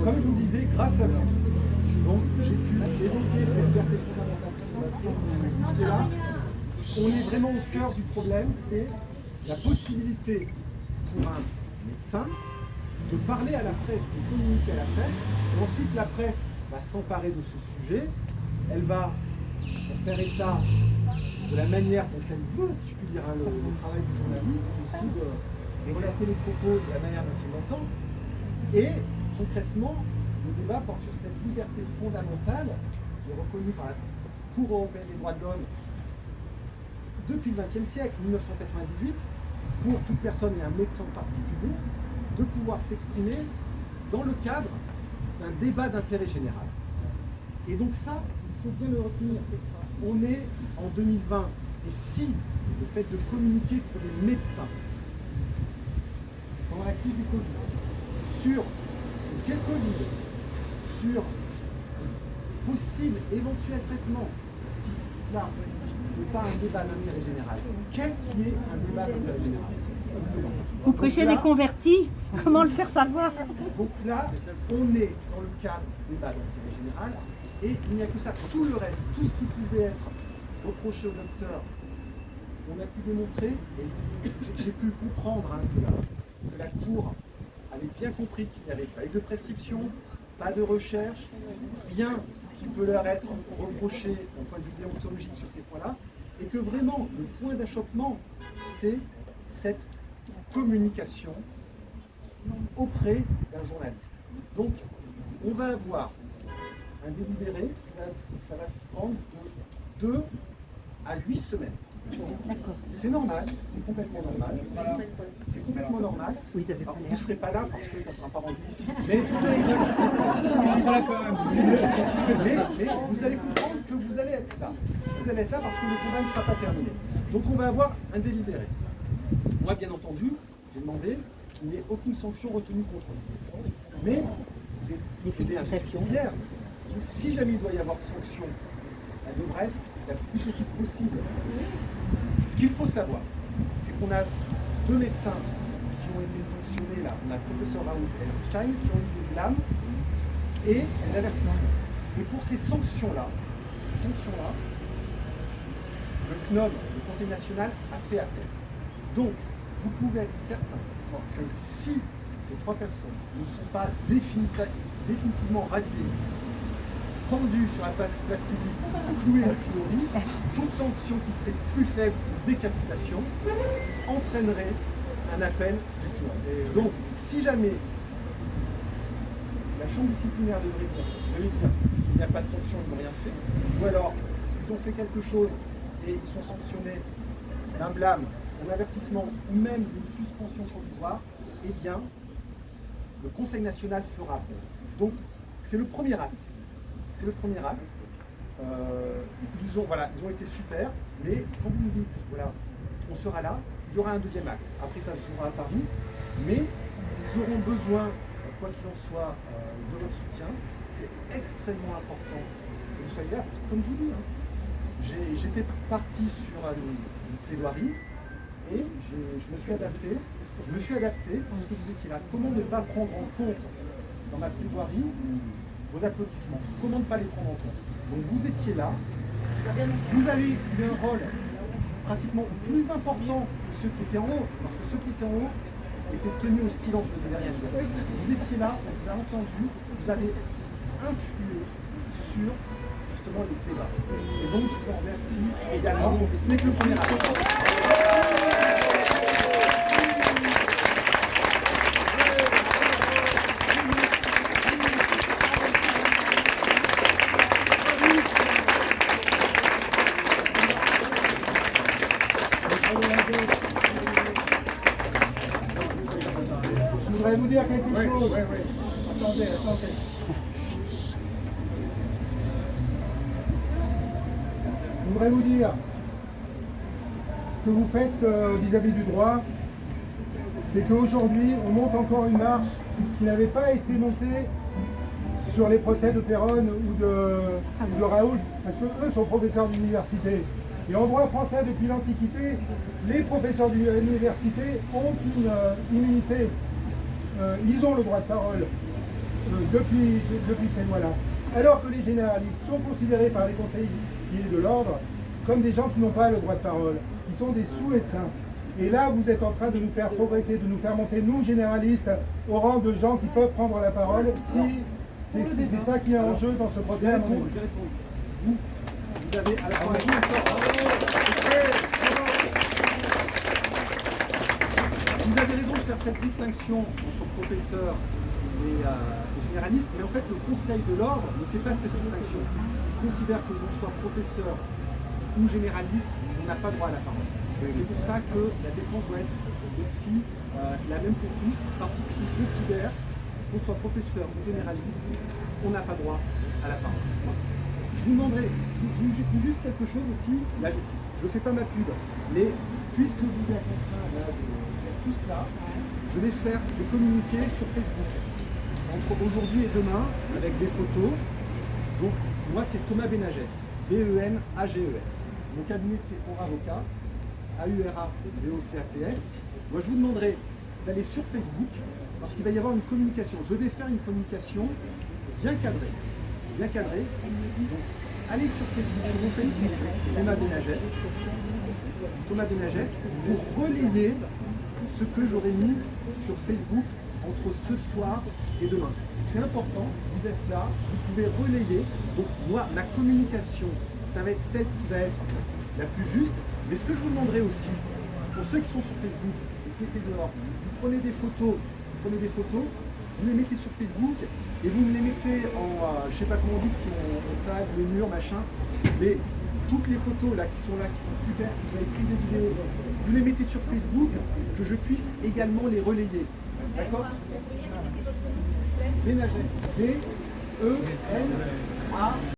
Comme je vous disais, grâce à vous, donc j'ai pu évoquer cette liberté fondamentale de là. On est vraiment au cœur du problème, c'est la possibilité pour un médecin de parler à la presse, de communiquer à la presse, et ensuite la presse va s'emparer de ce sujet, elle va faire état de la manière dont elle veut, si je puis dire, le travail du journaliste, c'est aussi de relater les propos de la manière dont il l'entend, et concrètement, le débat porte sur cette liberté fondamentale qui est reconnue par la Cour européenne des droits de l'homme depuis le XXe siècle, 1998, pour toute personne et un médecin en particulier, de pouvoir s'exprimer dans le cadre d'un débat d'intérêt général. Et donc ça, il faut bien le retenir, on est en 2020, et si le fait de communiquer pour des médecins pendant la crise du Covid, sur ce qu'est le Covid, sur possible éventuel traitement, si cela n'est pas un débat d'intérêt général, qu'est-ce qui est un débat d'intérêt général? Vous prêchez des convertis, comment le faire savoir? Donc là, on est dans le cadre du débat d'intérêt général, et il n'y a que ça. Tout le reste, tout ce qui pouvait être reproché au docteur, on a pu démontrer, et j'ai pu comprendre que la Cour avait bien compris qu'il n'y avait pas eu de prescription, pas de recherche, rien qui peut leur être reproché au point de vue déontologique sur ces points-là, et que vraiment le point d'achoppement, c'est cette communication auprès d'un journaliste. Donc, on va avoir un délibéré, ça va prendre de 2 à 8 semaines. C'est normal, c'est complètement normal. C'est complètement normal. Alors, vous ne serez pas là parce que ça ne sera pas rendu ici. Mais vous allez comprendre que vous allez être là. Vous allez être là parce que le combat ne sera pas terminé. Donc on va avoir un délibéré. Moi, bien entendu, j'ai demandé qu'il n'y ait aucune sanction retenue contre lui. Mais j'ai fait un subsidiaire. Si jamais il doit y avoir sanction, elle devrait être la plus petite possible. Ce qu'il faut savoir, c'est qu'on a 2 médecins qui ont été sanctionnés là. On a le professeur Raoult et Einstein qui ont eu des blâmes et des avertissements. Et pour ces sanctions-là, le CNOM, le Conseil national, a fait appel. Donc, vous pouvez être certain que si ces 3 personnes ne sont pas définitivement radiées, pendues sur la place publique, clouées à pilori, toute sanction qui serait plus faible que décapitation entraînerait un appel du CNOM. Donc, si jamais la chambre disciplinaire devait dire qu'il n'y a pas de sanction, ils n'ont rien fait, ou alors ils ont fait quelque chose et ils sont sanctionnés d'un blâme, d'un avertissement ou même d'une suspension provisoire, eh bien, le Conseil national fera appel. Donc, c'est le premier acte. C'est le premier acte. Ils ont été super, mais quand vous nous dites, voilà, on sera là, il y aura un deuxième acte. Après, ça se jouera à Paris, mais ils auront besoin, quoi qu'il en soit, de votre soutien. C'est extrêmement important que vous soyez là, parce que comme je vous dis, j'étais parti sur une plaidoirie et je me suis adapté. Je me suis adapté parce que vous étiez là. Comment ne pas prendre en compte dans ma plaidoirie vos applaudissements? Comment ne pas les prendre en compte? Donc vous étiez là. Vous avez eu un rôle pratiquement plus important que ceux qui étaient en haut, parce que ceux qui étaient en haut étaient tenus au silence de derrière. Vous étiez là, on vous a entendu, vous avez influé sur justement les débats. Et donc je vous en remercie également. Et ce n'est que le premier acte. Je voudrais vous dire quelque chose. Attendez. je voudrais vous dire, ce que vous faites vis-à-vis du droit, c'est qu'aujourd'hui, on monte encore une marche qui n'avait pas été montée sur les procès de Péronne ou de Raoult, parce qu'eux sont professeurs d'université. Et en droit français, depuis l'Antiquité, les professeurs d'université ont une immunité. Ils ont le droit de parole depuis ces lois-là. Alors que les généralistes sont considérés par les conseillers de l'ordre comme des gens qui n'ont pas le droit de parole, qui sont des sous-médecins. Et là, vous êtes en train de nous faire progresser, de nous faire monter, nous, généralistes, au rang de gens qui peuvent prendre la parole si c'est ça qui est en jeu dans ce procès. Je vais répondre. Vous avez à la fois vous avez raison de faire cette distinction entre professeurs et généralistes, mais en fait le Conseil de l'ordre ne fait pas cette distinction. Il considère que l'on soit professeur ou généraliste, on n'a pas droit à la parole. C'est pour ça que la défense doit être aussi la même pour tous, parce qu'ils considèrent qu'on soit professeur ou généraliste, on n'a pas droit à la parole. Je vous demanderai juste quelque chose aussi, là je ne fais pas ma pub, mais puisque vous êtes en train de faire tout cela, je vais communiquer sur Facebook, entre aujourd'hui et demain, avec des photos. Donc moi c'est Thomas Benagès, B-E-N-A-G-E-S. Mon cabinet c'est Aura Avocat, A-U-R-A-V-O-C-A-T-S. Moi je vous demanderai d'aller sur Facebook, parce qu'il va y avoir une communication. Je vais faire une communication bien cadrée. Donc, allez sur Facebook, je vous fais Thomas Benagès, pour relayer ce que j'aurai mis sur Facebook entre ce soir et demain. C'est important, vous êtes là, vous pouvez relayer. Donc moi, ma communication, ça va être celle qui va être la plus juste. Mais ce que je vous demanderai aussi, pour ceux qui sont sur Facebook et qui étaient dehors, vous prenez des photos, vous les mettez sur Facebook et vous me les mettez en, je sais pas comment on dit, si on tag les murs, machin, mais toutes les photos là qui sont super, si vous avez pris des vidéos, vous les mettez sur Facebook, que je puisse également les relayer. D'accord? Benagès, B-E-N-A